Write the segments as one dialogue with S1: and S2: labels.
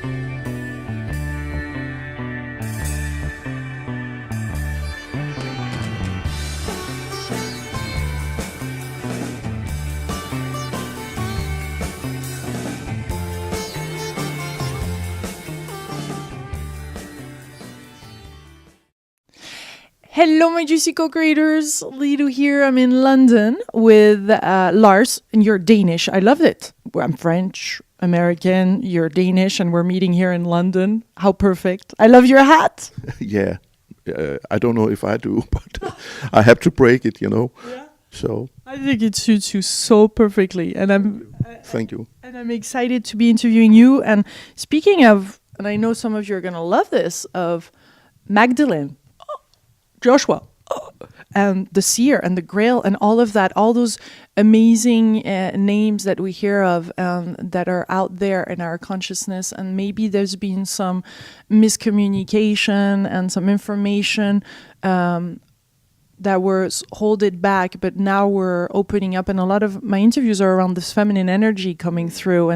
S1: Hello, my juicy co-creators. Lido here. I'm in London with Lars, and you're Danish. I loved it. I'm French, American, you're Danish, and we're meeting here in London. How perfect. I love your hat.
S2: Yeah. I don't know if I do, but I have to break it, Yeah. So
S1: I think it suits you so perfectly. And
S2: thank you.
S1: And I'm excited to be interviewing you. And speaking of, and I know some of you are going to love this, of Magdalene, Joshua, and the Seer and the Grail and all of that, all those amazing names that we hear of that are out there in our consciousness. And maybe there's been some miscommunication and some information that was holding back, but now we're opening up. And a lot of my interviews are around this feminine energy coming through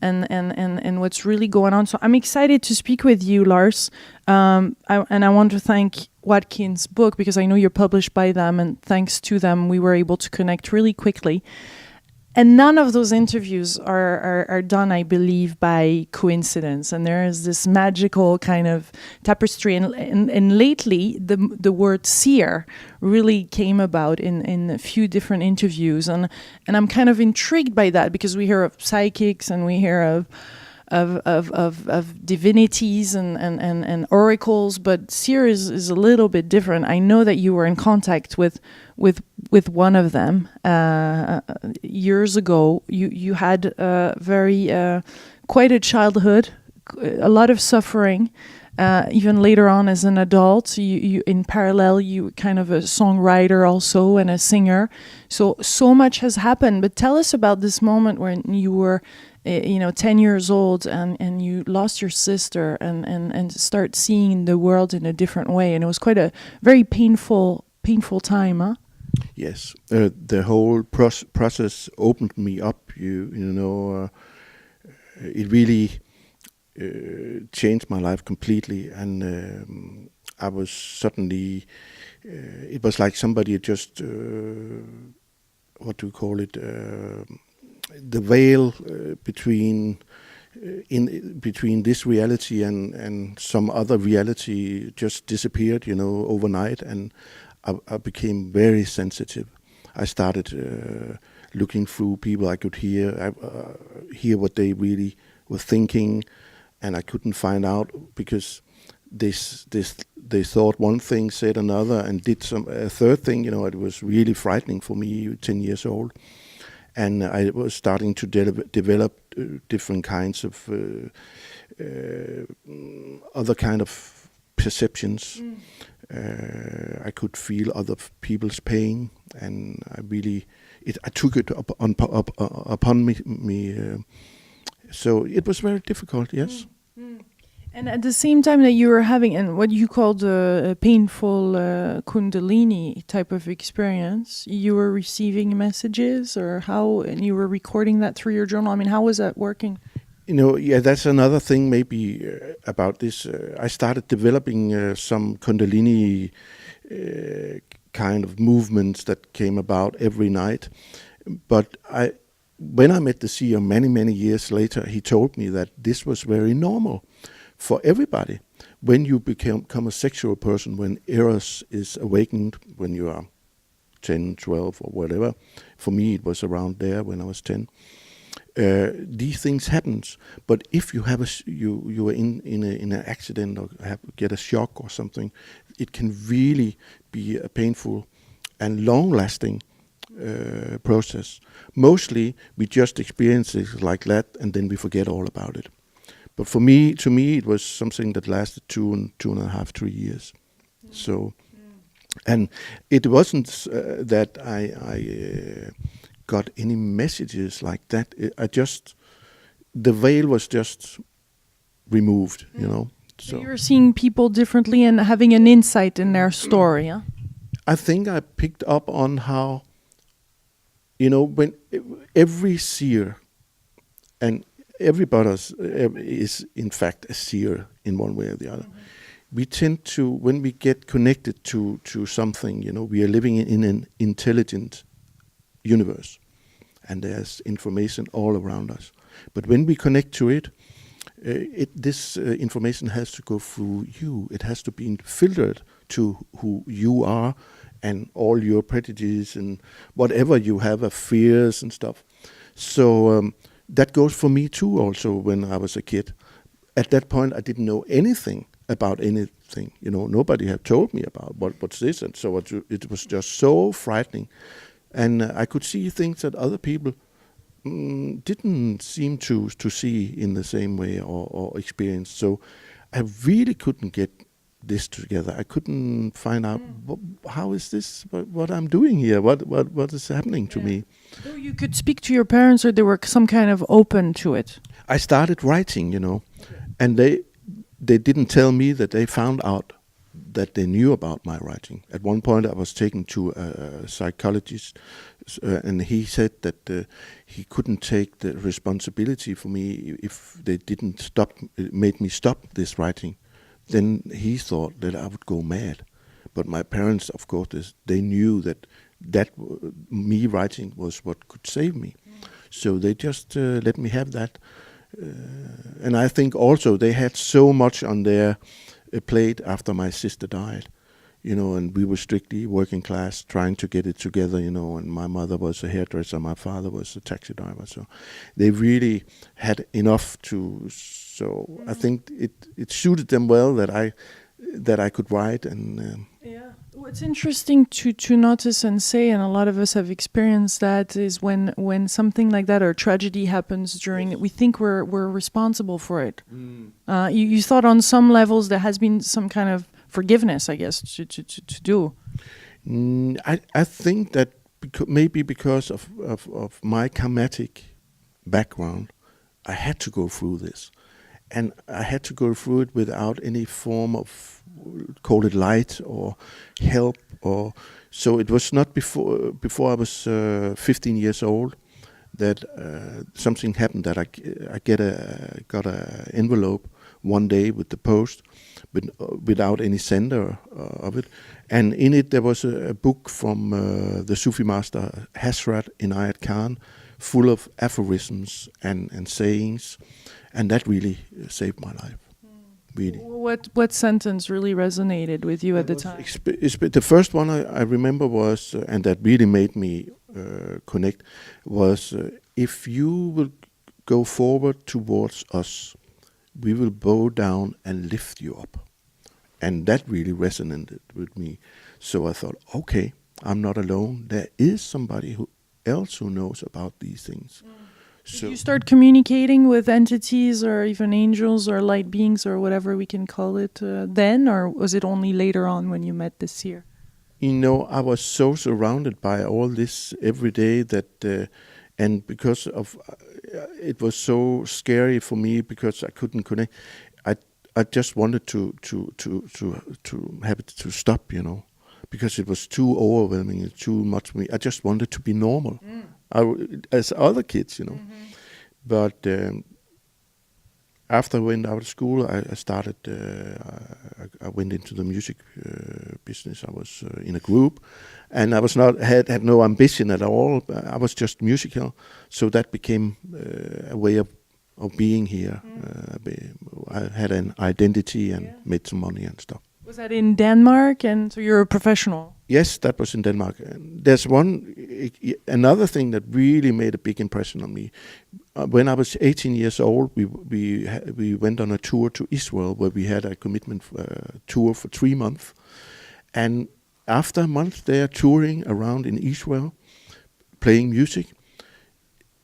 S1: and what's really going on. So I'm excited to speak with you, Lars. And I want to thank Watkins' book, because I know you're published by them, and thanks to them, we were able to connect really quickly. And none of those interviews are done, I believe, by coincidence. And there is this magical kind of tapestry. And lately, the word seer really came about in a few different interviews. And I'm kind of intrigued by that, because we hear of psychics and we hear of divinities and oracles, but seer is a little bit different. I know that you were in contact with one of them years ago. You had quite a childhood, a lot of suffering. Even later on as an adult, you in parallel, you were kind of a songwriter also and a singer. So much has happened. But tell us about this moment when you were 10 years old and you lost your sister and start seeing the world in a different way. And it was quite a very painful time, huh?
S2: Yes. The whole process opened me up, it really changed my life completely. And I was suddenly, it was like somebody had just, what do you call it, the veil between this reality and some other reality just disappeared, overnight, and I became very sensitive. I started looking through people I could hear what they really were thinking, and I couldn't find out because they thought one thing, said another, and did a third thing. It was really frightening for me, 10 years old. And I was starting to develop different kinds of other kind of perceptions. I could feel other people's pain, and I took it upon me. So it was very difficult. Yes.
S1: And at the same time that you were having what you called a painful Kundalini type of experience, you were receiving messages, and you were recording that through your journal. I mean, how was that working?
S2: That's another thing maybe about this. I started developing some Kundalini kind of movements that came about every night. But when I met the seer many, many years later, he told me that this was very normal for everybody. When you become a sexual person, when Eros is awakened, when you are 10, 12 or whatever, for me it was around there when I was 10, these things happens. But if you have you are in an accident or get a shock or something, it can really be a painful and long-lasting process. Mostly we just experience it like that and then we forget all about it. But to me, it was something that lasted 2.5, 3 years. So, and it wasn't that I got any messages like that. The veil was just removed,
S1: So you were seeing people differently and having an insight in their story, huh?
S2: I think I picked up on how, when every seer and everybody is in fact a seer in one way or the other. We tend to, when we get connected to something, we are living in an intelligent universe, and there's information all around us. But when we connect to it, this information has to go through you. It has to be filtered to who you are and all your prejudices and whatever you have of fears and stuff. So that goes for me too also when I was a kid. At that point, I didn't know anything about anything. Nobody had told me about what's this. And so it was just so frightening. And I could see things that other people didn't seem to see in the same way or experience. So I really couldn't get this together. I couldn't find out how is this, what I'm doing here, what is happening to me.
S1: So you could speak to your parents, or they were some kind of open to it?
S2: I started writing, and they didn't tell me that they found out that they knew about my writing. At one point I was taken to a psychologist, and he said that he couldn't take the responsibility for me if they didn't made me stop this writing. Then he thought that I would go mad. But my parents, of course, they knew that me writing was what could save me. So they just let me have that. And I think also they had so much on their plate after my sister died, and we were strictly working class, trying to get it together, and my mother was a hairdresser, my father was a taxi driver. So they really had enough to... So I think it suited them well that I could write. And
S1: what's interesting to notice and say, and a lot of us have experienced that, is when something like that or tragedy happens during it, we think we're responsible for it. You thought on some levels there has been some kind of forgiveness, I guess, to do.
S2: I think that maybe because of my karmatic background, I had to go through this. And I had to go through it without any form of, call it light or help, so it was not before I was 15 years old that something happened, that I got an envelope one day with the post, without any sender of it, and in it there was a book from the Sufi master Hazrat Inayat Khan, full of aphorisms and sayings. And that really saved my life. Really.
S1: What sentence really resonated with you at the time?
S2: The first one I remember was, and that really made me connect, was if you will go forward towards us, we will bow down and lift you up. And that really resonated with me. So I thought, okay, I'm not alone. There is somebody else who knows about these things.
S1: Did you start communicating with entities or even angels or light beings or whatever we can call it then, or was it only later on when you met the seer?
S2: I was so surrounded by all this every day that, and because of it was so scary for me because I couldn't connect. I just wanted to have it to stop, because it was too overwhelming and too much for me. I just wanted to be normal. As other kids, But after I went out of school, I started. I went into the music business. I was in a group, and I was had no ambition at all. I was just musical, so that became a way of being here. I had an identity and made some money and stuff.
S1: Was that in Denmark? And so you're a professional?
S2: Yes, that was in Denmark. There's another thing that really made a big impression on me. When I was 18 years old, we went on a tour to Israel where we had a commitment tour for 3 months. And after a month there touring around in Israel, playing music,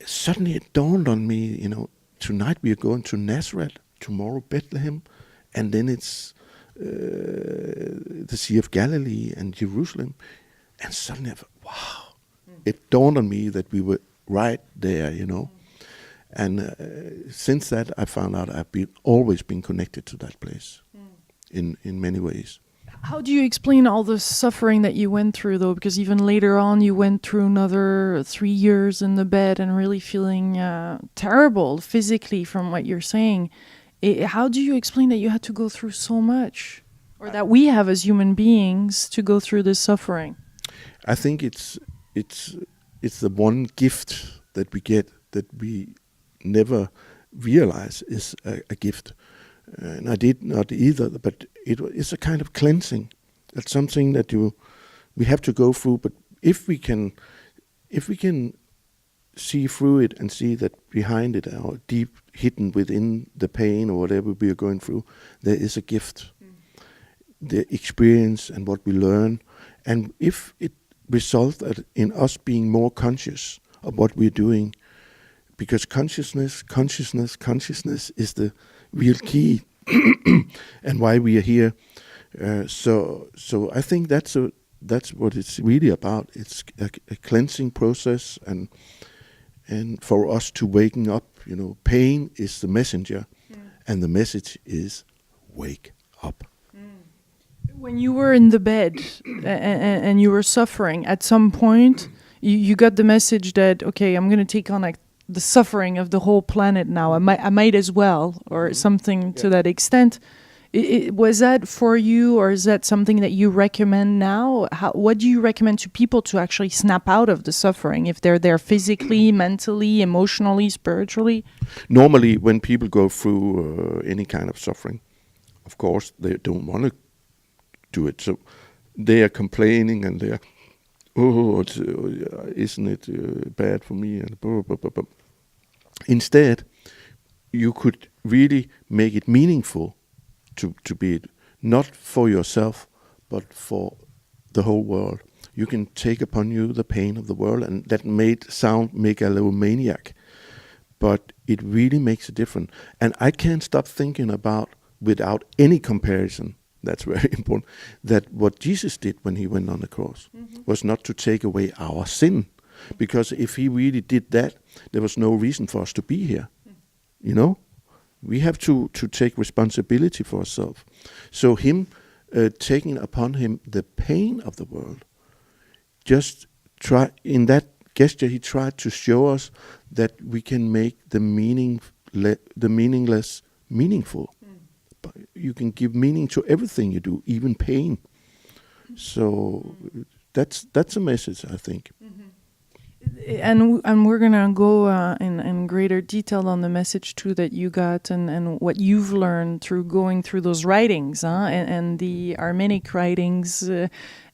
S2: suddenly it dawned on me, tonight we are going to Nazareth, tomorrow Bethlehem, and then it's the Sea of Galilee and Jerusalem. And suddenly I thought, wow, it dawned on me that we were right there, And since that, I found out I've always been connected to that place in many ways.
S1: How do you explain all the suffering that you went through, though? Because even later on, you went through another 3 years in the bed and really feeling terrible physically from what you're saying. How do you explain that you had to go through so much? Or that we have as human beings to go through this suffering?
S2: I think it's the one gift that we get that we never realize is a gift. And I did not either, but it's a kind of cleansing. It's something that we have to go through. But if we can see through it and see that behind it, or deep hidden within the pain or whatever we are going through, there is a gift. The experience and what we learn. And if it results in us being more conscious of what we're doing, because consciousness is the real key and why we are here. So I think that's what it's really about. It's a cleansing process, and for us to waking up. Pain is the messenger, and the message is wake up.
S1: When you were in the bed and you were suffering, at some point you got the message that, okay, I'm going to take on the suffering of the whole planet now. I might as well, or something to that extent. Was that for you, or is that something that you recommend now? What do you recommend to people to actually snap out of the suffering, if they're there physically, mentally, emotionally, spiritually?
S2: Normally, when people go through any kind of suffering, of course, they don't want to do it. So they are complaining, and they are, isn't it bad for me? And blah, blah, blah, blah. Instead, you could really make it meaningful to be it, not for yourself, but for the whole world. You can take upon you the pain of the world, and that may sound megalomaniac, but it really makes a difference. And I can't stop thinking about, without any comparison, that's very important, that what Jesus did when he went on the cross was not to take away our sin. Because if he really did that, there was no reason for us to be here. We have to take responsibility for ourselves. So him taking upon him the pain of the world, in that gesture he tried to show us that we can make the meaningless meaningful. You can give meaning to everything you do, even pain. So that's a message, I think.
S1: And we're gonna go in greater detail on the message too that you got and what you've learned through going through those writings, and the Armenic writings,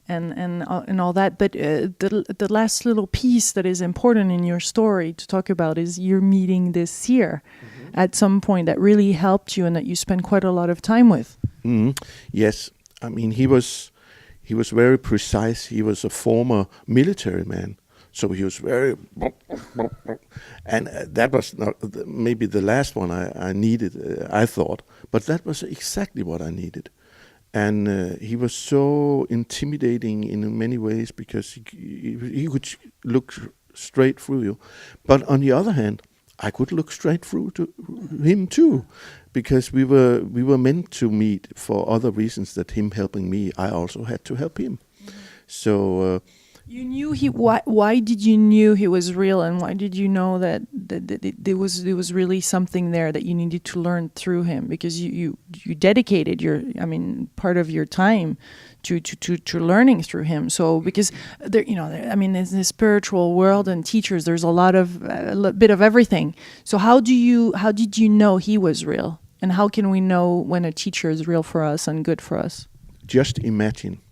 S1: and all that. But the last little piece that is important in your story to talk about is you're meeting this seer at some point that really helped you and that you spent quite a lot of time with.
S2: Yes, I mean he was very precise. He was a former military man. So he was very, and that was not maybe the last one I needed, I thought, but that was exactly what I needed. And he was so intimidating in many ways because he could look straight through you. But on the other hand, I could look straight through to him too, because we were meant to meet for other reasons. That him helping me, I also had to help him. So.
S1: You knew why did you knew he was real, and why did you know that there was really something there that you needed to learn through him? Because you dedicated part of your time to learning through him. So because there, in the spiritual world and teachers, there's a bit of everything. So how did you know he was real, and how can we know when a teacher is real for us and good for us?
S2: Just imagine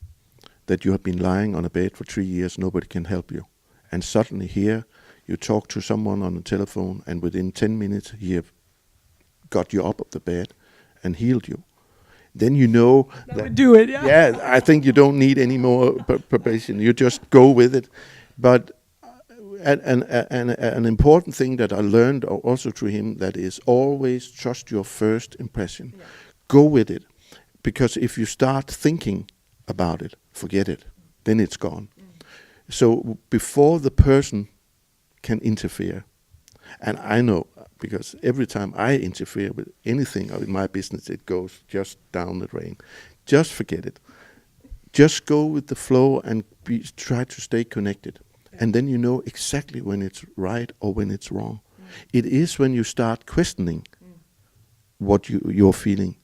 S2: that you have been lying on a bed for 3 years, nobody can help you. And suddenly here, you talk to someone on the telephone, and within 10 minutes, he have got you up of the bed and healed you. Then you know that
S1: would do it, yeah.
S2: Yeah, I think you don't need any more preparation. You just go with it. But an important thing that I learned also through him, that is always trust your first impression. Yeah. Go with it. Because if you start thinking about it, forget it, then it's gone. So before the person can interfere, and I know, because every time I interfere with anything in my business, it goes just down the drain. Just forget it. just go with the flow and try to stay connected. And then you know exactly when it's right or when it's wrong. It is when you start questioning what you're feeling,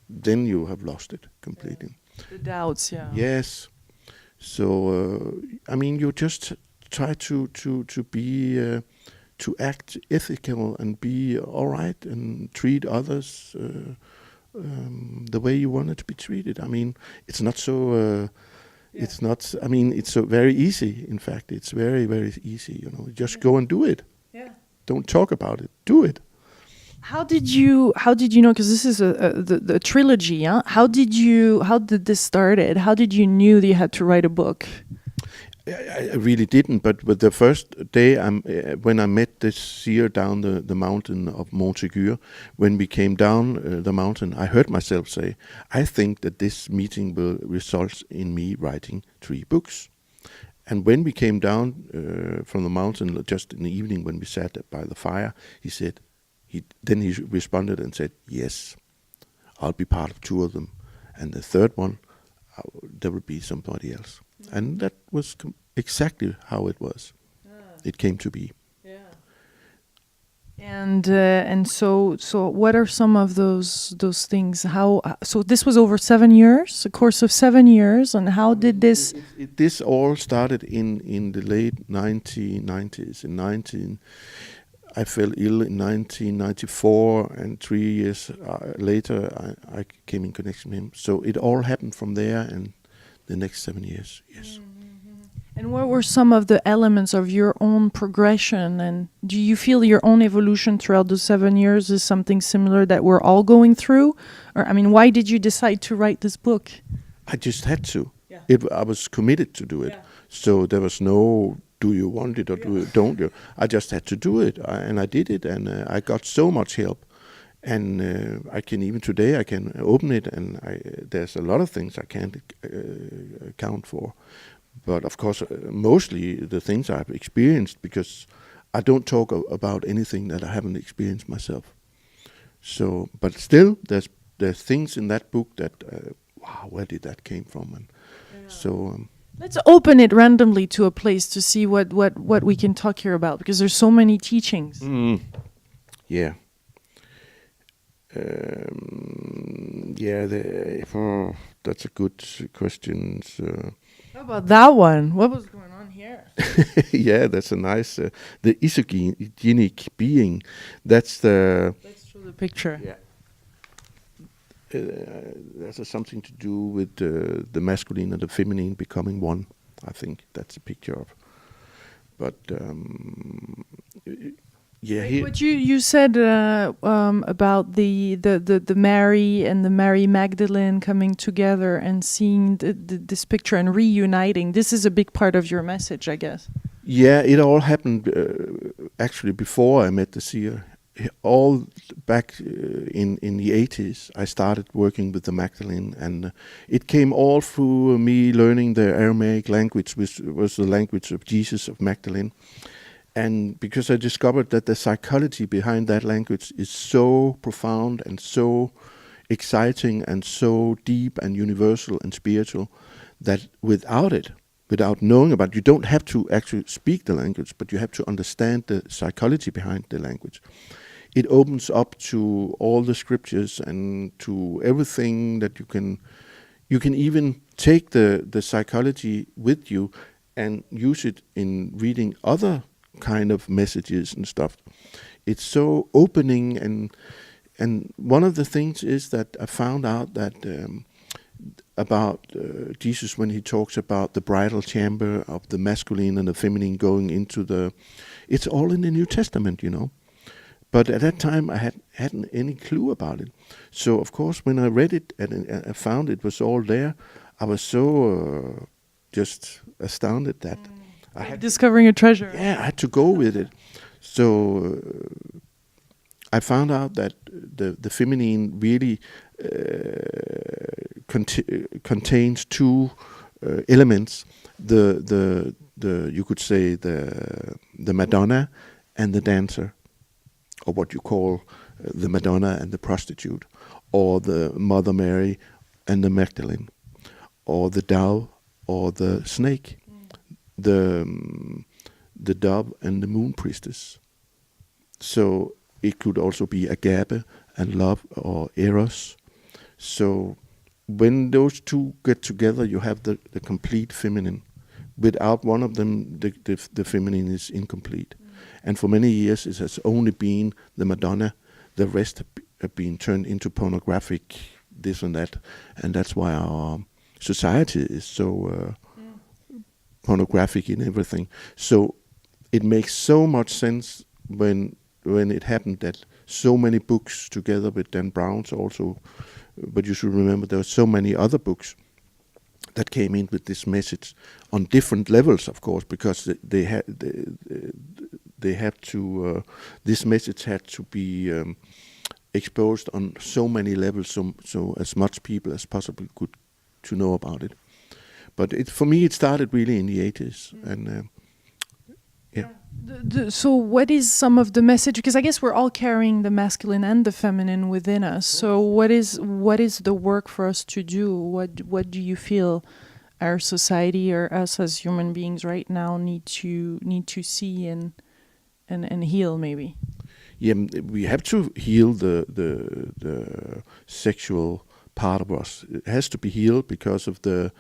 S2: then you have lost it completely.
S1: The doubts, yeah.
S2: Yes. So I mean, you just try to be to act ethical and be all right and treat others the way you want it to be treated. I mean, it's not so. It's not. I mean, it's so very easy. In fact, it's very, very easy. You know, just go and do it.
S1: Yeah.
S2: Don't talk about it. Do it.
S1: How did you know? Because this is the trilogy. Huh? How did this started? How did you knew that you had to write a book?
S2: I really didn't. But with the first day, when I met the seer down the mountain of Montségur, when we came down the mountain, I heard myself say, "I think that this meeting will result in me writing 3 books." And when we came down from the mountain, just in the evening when we sat by the fire, he said. Then he responded and said, "Yes, I'll be part of 2 of them, and the third one, there will be somebody else." And that was exactly how it was. It came to be.
S1: Yeah. And so what are some of those things? How so? This was over 7 years, a course of 7 years, and how did this?
S2: This all started in the late 1990s. I fell ill in 1994, and 3 years later, I came in connection with him. So it all happened from there, and the next 7 years, yes.
S1: And what were some of the elements of your own progression? And do you feel your own evolution throughout those 7 years is something similar that we're all going through? Or, I mean, why did you decide to write this book?
S2: I just had to.
S1: Yeah.
S2: I was committed to do it.
S1: Yeah.
S2: So there was no, do you want it or don't you? I just had to do it, and I did it, and I got so much help. And I can even today, I can open it, and there's a lot of things I can't account for. But of course, mostly the things I've experienced, because I don't talk about anything that I haven't experienced myself. So, but still, there's things in that book that, wow, where did that came from? And so.
S1: Let's open it randomly to a place to see what we can talk here about, because there's so many teachings.
S2: Yeah. That's a good question.
S1: How about that one? What was going on here?
S2: Yeah, that's a nice. The isogenic being. That's the.
S1: Let's show the picture.
S2: Yeah. There's something to do with the masculine and the feminine becoming one. I think that's a picture of. But
S1: Like what you said about the Mary and the Mary Magdalene coming together and seeing this picture and reuniting. This is a big part of your message, I guess.
S2: Yeah, it all happened actually before I met the seer. All back in the 80s, I started working with the Magdalene, and it came all through me learning the Aramaic language, which was the language of Jesus of Magdalene. And because I discovered that the psychology behind that language is so profound and so exciting and so deep and universal and spiritual, that without knowing about it, you don't have to actually speak the language, but you have to understand the psychology behind the language. It opens up to all the scriptures and to everything that you can even take the psychology with you and use it in reading other kind of messages and stuff. It's so opening, and one of the things is that I found out that about Jesus when he talks about the bridal chamber of the masculine and the feminine going into it's all in the New Testament, you know. But at that time I hadn't any clue about it. So of course when I read it and I found it was all there, I was so just astounded that I had
S1: discovering a treasure.
S2: Yeah, I had to go with it. So I found out that the feminine really contains 2 elements. The you could say the Madonna and the dancer, or what you call the Madonna and the prostitute, or the Mother Mary and the Magdalene. or the dove, or the snake, the dove and the moon priestess. So it could also be agape and love, or eros. So when those two get together, you have the complete feminine. Without one of them, the feminine is incomplete. And for many years, it has only been the Madonna. The rest have been turned into pornographic, this and that. And that's why our society is so pornographic in everything. So it makes so much sense when it happened that so many books together with Dan Brown's also, but you should remember there were so many other books that came in with this message on different levels, of course, because they had to. This message had to be exposed on so many levels, so as much people as possible could to know about it. But for me, it started really in the 80s, and yeah.
S1: So what is some of the message? Because I guess we're all carrying the masculine and the feminine within us. So what is the work for us to do? What do you feel our society or us as human beings right now need to see and heal maybe?
S2: Yeah, we have to heal the sexual part of us. It has to be healed because of the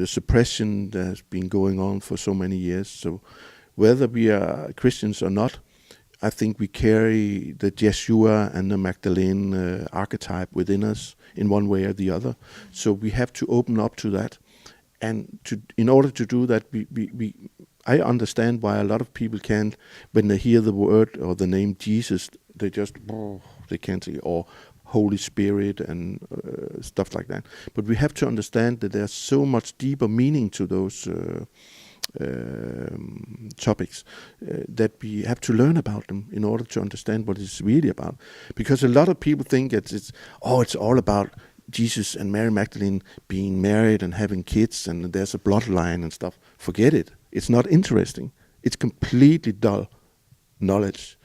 S2: suppression that has been going on for so many years. So whether we are Christians or not, I think we carry the Yeshua and the Magdalene archetype within us in one way or the other. So we have to open up to that. And in order to do that, I understand why a lot of people can't, when they hear the word or the name Jesus, they can't say, or Holy Spirit and stuff like that. But we have to understand that there's so much deeper meaning to those topics that we have to learn about them in order to understand what it's really about. Because a lot of people think it's all about Jesus and Mary Magdalene being married and having kids and there's a bloodline and stuff. Forget it. It's not interesting. It's completely dull knowledge.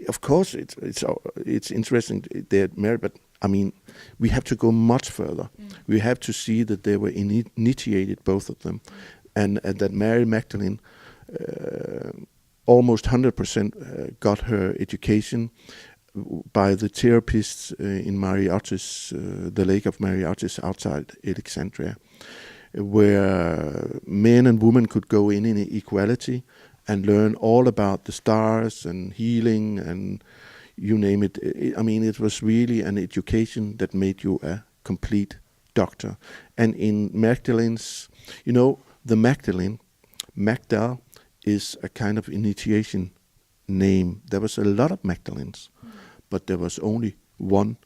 S2: Of course, it's interesting they're married, but I mean, we have to go much further. We have to see that they were initiated, both of them, and that Mary Magdalene almost 100% got her education by the therapists in Mareotis, the Lake of Mareotis outside Alexandria, where men and women could go in equality and learn all about the stars and healing and you name it. I mean, it was really an education that made you a complete doctor. And in Magdalene's, the Magdalene, Magdal is a kind of initiation name. There was a lot of Magdalenes, but there was only one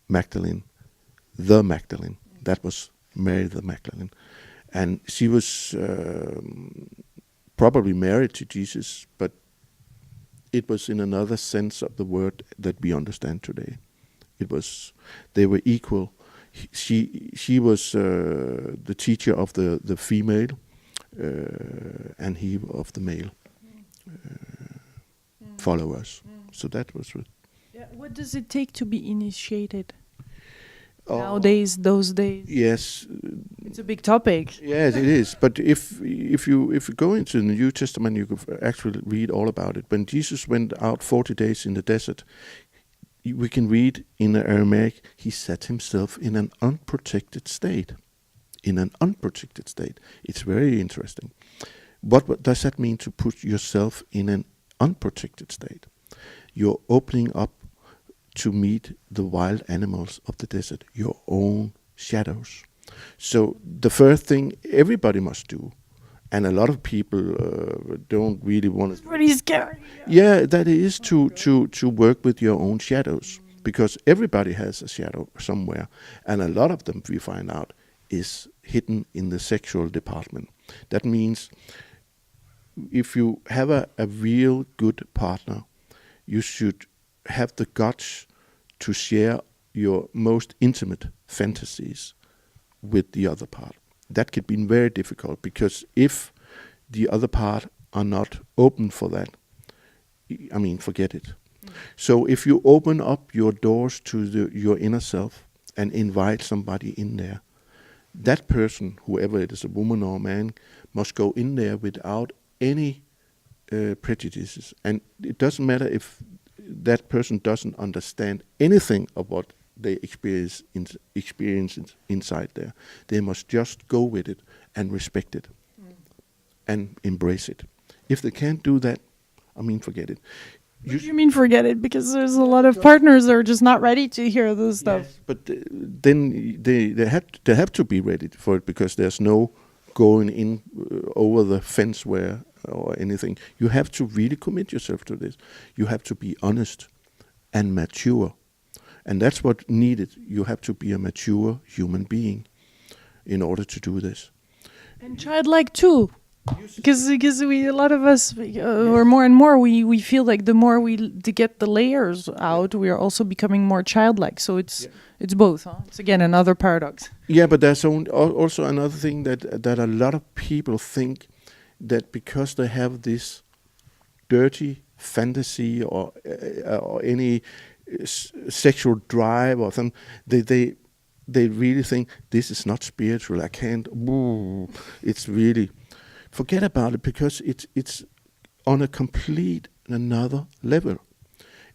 S2: Magdalene, the Magdalene. That was Mary the Magdalene. And she was probably married to Jesus, but it was in another sense of the word that we understand today. They were equal. She was the teacher of the female, and he of the male followers. So that was it.
S1: Yeah. What does it take to be initiated nowadays? Those days.
S2: Yes,
S1: it's a big topic.
S2: Yes, it is. But if you go into the New Testament, you could actually read all about it. When Jesus went out 40 days in the desert, we can read in the Aramaic, he set himself in an unprotected state. In an unprotected state. It's very interesting. What does that mean, to put yourself in an unprotected state? You're opening up to meet the wild animals of the desert, your own shadows. So the first thing everybody must do, and a lot of people don't really want to.
S1: It's pretty scary.
S2: Yeah, that is to work with your own shadows, because everybody has a shadow somewhere, and a lot of them, we find out, is hidden in the sexual department. That means if you have a real good partner, you should have the guts to share your most intimate fantasies with the other part. That could be very difficult, because if the other part are not open for that, I mean, forget it. So if you open up your doors to your inner self and invite somebody in there, that person, whoever it is, a woman or a man, must go in there without any prejudices. And it doesn't matter if that person doesn't understand anything of what they experience inside there. They must just go with it and respect it and embrace it. If they can't do that, I mean, forget it.
S1: What do you mean forget it? Because there's a lot of partners that are just not ready to hear this stuff.
S2: Yes, but then they have to be ready for it, because there's no going in over the fence or anything. You have to really commit yourself to this. You have to be honest and mature. And that's what needed. You have to be a mature human being in order to do this.
S1: And childlike too. Because a lot of us, or more and more, we feel like the more to get the layers out, we are also becoming more childlike. So it's both. Huh? It's again another paradox.
S2: Yeah, but there's also another thing that a lot of people think that because they have this dirty fantasy or any sexual drive or something, they really think this is not spiritual. I can't. It's really. Forget about it, because it's on a complete another level.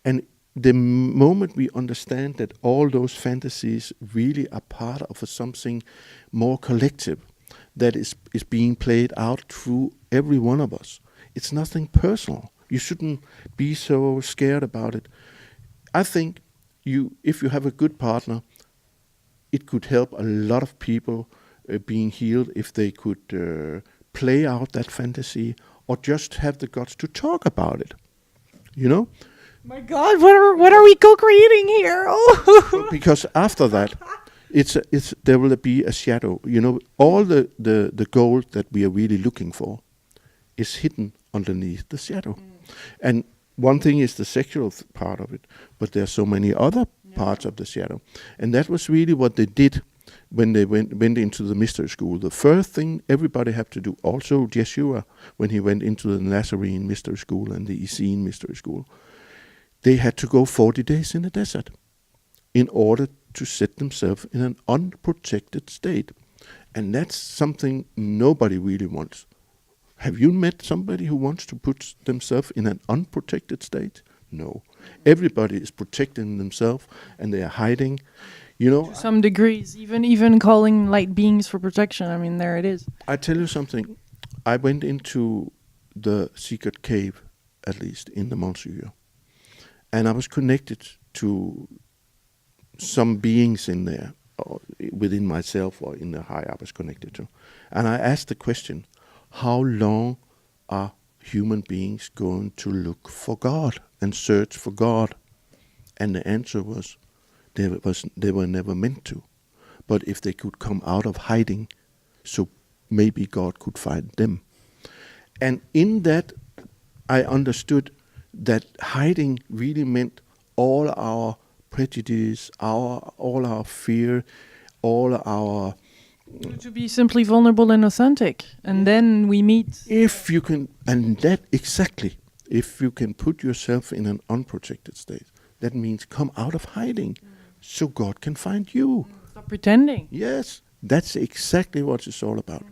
S2: And the moment we understand that all those fantasies really are part of something more collective that is being played out through every one of us, it's nothing personal. You shouldn't be so scared about it. I think if you have a good partner, it could help a lot of people being healed if they could play out that fantasy, or just have the guts to talk about it. You know?
S1: My God, what are we co-creating here? Oh.
S2: Because after that, there will be a shadow. You know, all the gold that we are really looking for is hidden underneath the shadow. And one thing is the sexual part of it, but there are so many other parts of the shadow. And that was really what they did when they went into the mystery school. The first thing everybody had to do, also Yeshua, when he went into the Nazarene mystery school and the Essene mystery school, they had to go 40 days in the desert in order to set themselves in an unprotected state. And that's something nobody really wants. Have you met somebody who wants to put themselves in an unprotected state? No. Everybody is protecting themselves, and they are hiding. You know,
S1: to some degrees, even calling light beings for protection. I mean, there it is.
S2: I tell you something. I went into the secret cave, at least in the Monsieur, and I was connected to some beings in there, or within myself or in the high I was connected to. And I asked the question, how long are human beings going to look for God and search for God? And the answer was, they were never meant to. But if they could come out of hiding, so maybe God could find them. And in that, I understood that hiding really meant all our prejudice, all our fear, all our...
S1: To be simply vulnerable and authentic. And then we meet...
S2: If you can, and that exactly, if you can put yourself in an unprotected state, that means come out of hiding. So God can find you.
S1: Stop pretending.
S2: Yes, that's exactly what it's all about.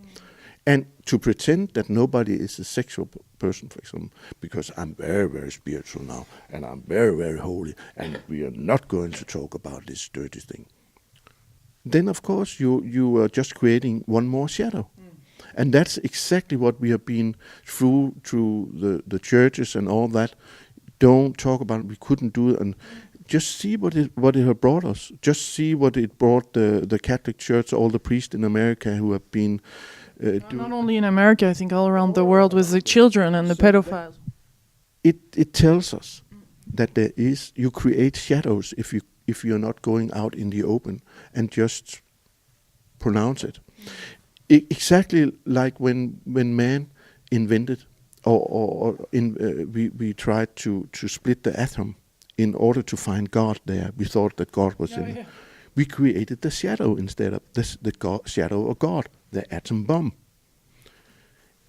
S2: And to pretend that nobody is a sexual person, for example, because I'm very, very spiritual now, and I'm very, very holy, and we are not going to talk about this dirty thing. Then, of course, you are just creating one more shadow. And that's exactly what we have been through the churches and all that. Don't talk about it. We couldn't do it. And just see what it has brought us. Just see what it brought the Catholic Church, all the priests in America who have been
S1: not only in America, I think all around the world with the children and the pedophiles.
S2: It tells us that you create shadows if you're not going out in the open and just pronounce it. Exactly like when man invented we tried to split the atom. In order to find God there, we thought that God was in it. Yeah. We created the shadow instead of the shadow of God, the atom bomb.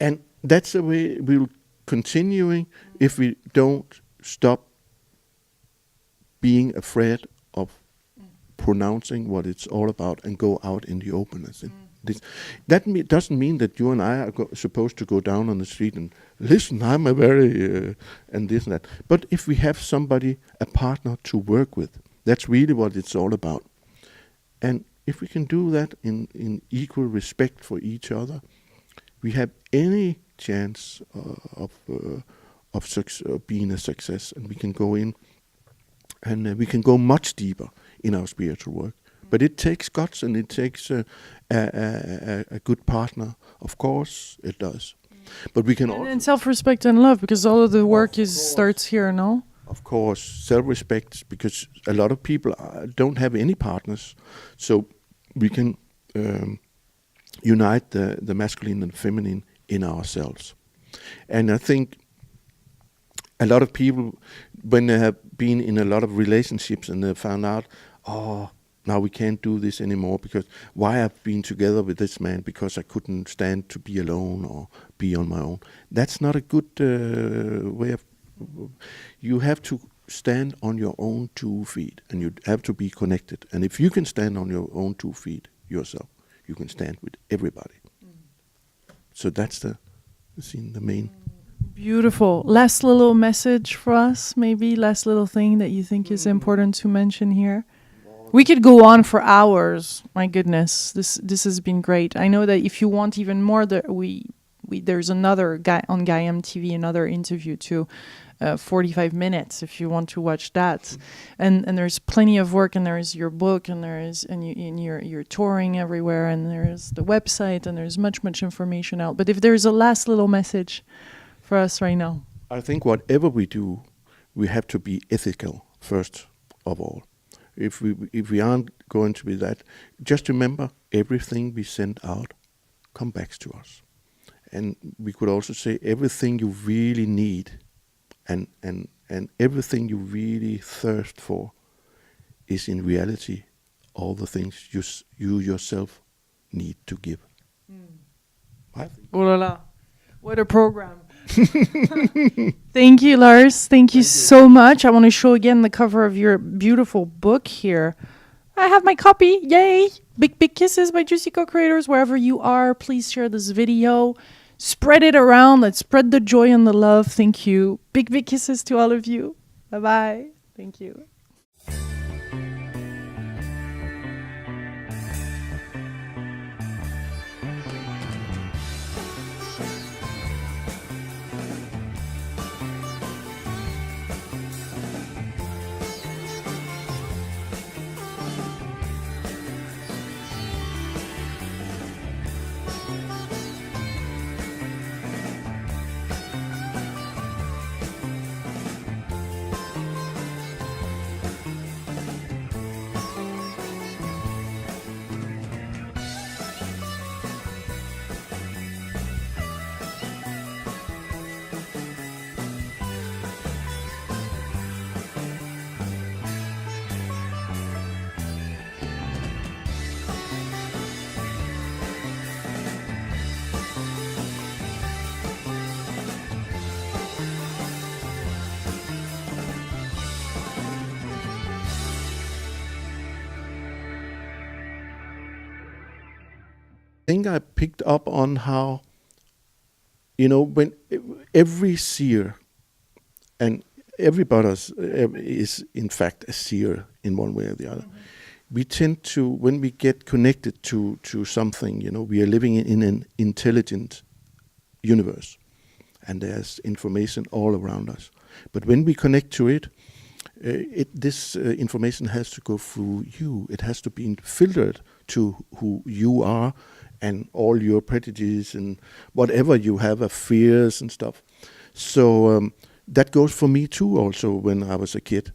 S2: And that's the way we'll continuing if we don't stop being afraid of pronouncing what it's all about and go out in the openness. this. Doesn't mean that you and I are supposed to go down on the street and listen. I'm a very and this and that. But if we have somebody, a partner to work with, that's really what it's all about. And if we can do that in equal respect for each other, we have any chance of being a success, and we can go in and we can go much deeper in our spiritual work. But it takes guts, and it takes a good partner. Of course, it does. But we can
S1: and self-respect and love, because all of the work starts here, no?
S2: Of course, self-respect, because a lot of people don't have any partners, so we can unite the masculine and feminine in ourselves. And I think a lot of people, when they have been in a lot of relationships and they found out, now we can't do this anymore, because why I've been together with this man, because I couldn't stand to be alone or be on my own. That's not a good way of... You have to stand on your own 2 feet, and you have to be connected. And if you can stand on your own 2 feet yourself, you can stand with everybody. So that's the main...
S1: Beautiful. Last little message for us, maybe last little thing that you think is important to mention here. We could go on for hours. My goodness, this has been great. I know that if you want even more, there's another guy on Gaiam TV, another interview too, 45 minutes if you want to watch that. And there's plenty of work, and there is your book, and you're touring everywhere, and there's the website, and there's much information out. But if there's a last little message for us right now,
S2: I think whatever we do, we have to be ethical first of all. If we aren't going to be that, just remember, everything we send out comes back to us. And we could also say everything you really need and everything you really thirst for is in reality all the things you yourself need to give.
S1: Oh la la, what a program. Thank you, Lars. Thank you so much. I want to show again the cover of your beautiful book here. I have my copy. Yay! Big kisses by Juicy Co-Creators. Wherever you are, please share this video. Spread it around. Let's spread the joy and the love. Thank you. Big kisses to all of you. Bye-bye. Thank you.
S2: I think I picked up on how, when every seer, and everybody is in fact a seer in one way or the other. We tend to, when we get connected to something, we are living in an intelligent universe, and there's information all around us. But when we connect to it, this information has to go through you. It has to be filtered to who you are, and all your prejudices and whatever you have of fears and stuff. So that goes for me too also when I was a kid.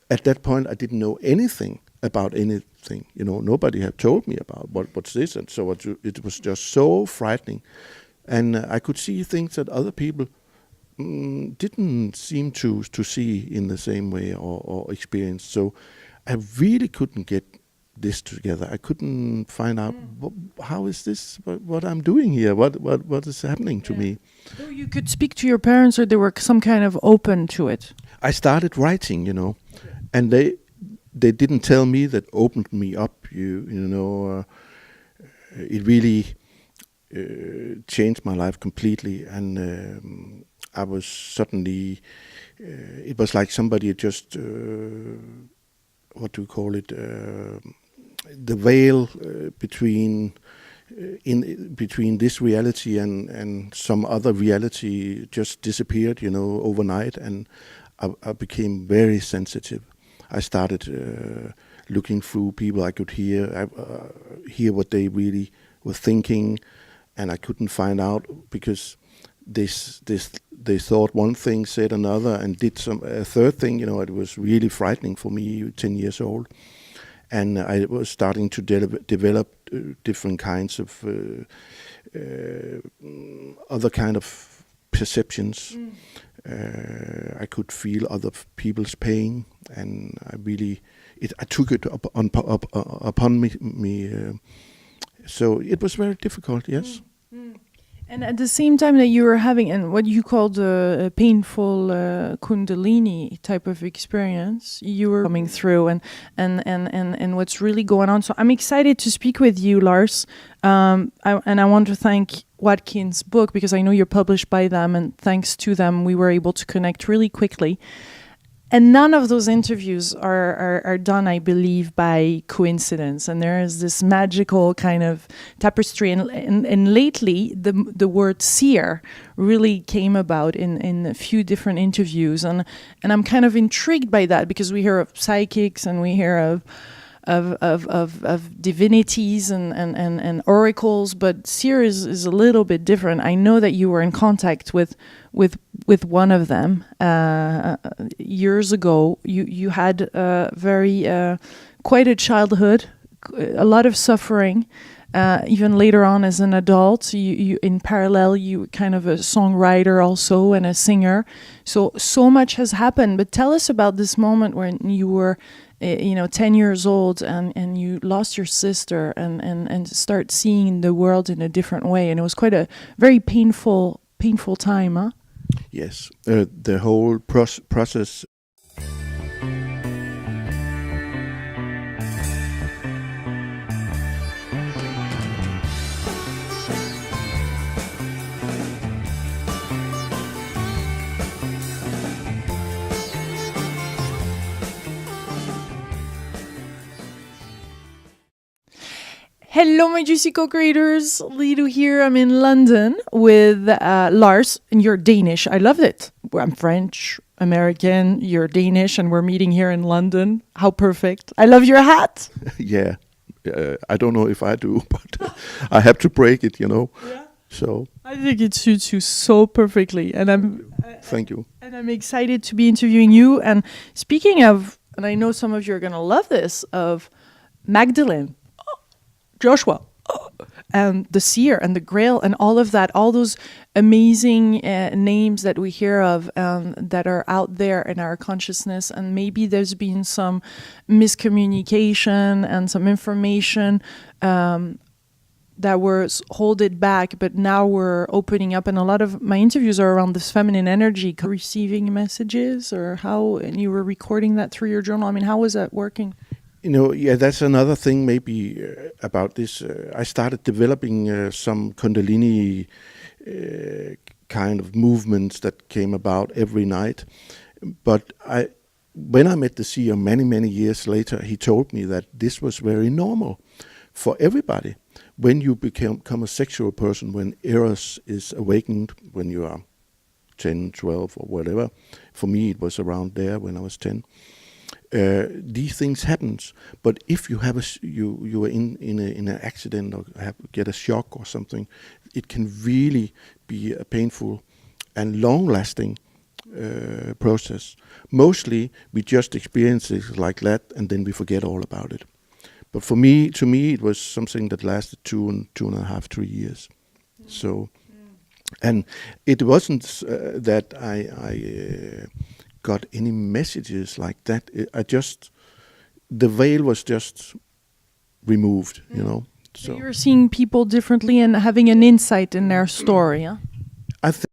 S2: At that point I didn't know anything about anything. Nobody had told me about what's this, and so it was just so frightening. And I could see things that other people didn't seem to see in the same way or experience. So I really couldn't get this together. I couldn't find out how is this what I'm doing here, what is happening to me.
S1: So you could speak to your parents, or they were some kind of open to it?
S2: I started writing, and they didn't tell me that opened me up, it really changed my life completely, and I was suddenly. It was like somebody had just what do we call it? The veil between this reality and some other reality just disappeared, overnight, and I became very sensitive. I started looking through people I could hear what they really were thinking, and I couldn't find out because they thought one thing, said another, and did a third thing. It was really frightening for me, 10 years old. And I was starting to develop different kinds of other kind of perceptions. I could feel other people's pain, and I took it upon me. So it was very difficult. Yes.
S1: And at the same time that you were having, and what you called a painful Kundalini type of experience, you were coming through, and what's really going on. So I'm excited to speak with you, Lars. And I want to thank Watkins' book, because I know you're published by them, and thanks to them, we were able to connect really quickly. And none of those interviews are done, I believe, by coincidence. And there is this magical kind of tapestry. And lately, the word seer really came about in a few different interviews. And I'm kind of intrigued by that, because we hear of psychics and we hear of divinities and oracles, but seer is a little bit different. I know that you were in contact with one of them years ago. You had quite a childhood, a lot of suffering. Even later on as an adult, you in parallel, you were kind of a songwriter also and a singer. So much has happened. But tell us about this moment when you were 10 years old and you lost your sister and start seeing the world in a different way. And it was quite a very painful time, huh?
S2: Yes, the whole process.
S1: Hello, my juicy co-creators. Lido here. I'm in London with Lars, and you're Danish. I loved it. I'm French, American, you're Danish, and we're meeting here in London. How perfect. I love your hat.
S2: Yeah. I don't know if I do, but I have to break it, Yeah. So
S1: I think it suits you so perfectly. And
S2: thank you.
S1: And I'm excited to be interviewing you. And speaking of, and I know some of you are going to love this, of Magdalene, Joshua, and the Seer and the Grail and all of that, all those amazing names that we hear of that are out there in our consciousness. And maybe there's been some miscommunication and some information that was holding back, but now we're opening up. And a lot of my interviews are around this feminine energy, receiving messages, or how, and you were recording that through your journal. I mean, how was that working?
S2: Yeah, that's another thing maybe about this. I started developing some Kundalini kind of movements that came about every night. But when I met the seer many years later, he told me that this was very normal for everybody. When you become a sexual person, when Eros is awakened, when you are 10, 12 or whatever. For me, it was around there when I was 10. These things happens, but if you have you are in an accident or get a shock or something, it can really be a painful and long-lasting process. Mostly, we just experience it like that, and then we forget all about it. But to me, it was something that lasted 2.5, 3 years. So, and it wasn't that I got any messages like that. The veil was just removed, So
S1: you're seeing people differently and having an insight in their story, huh?
S2: I think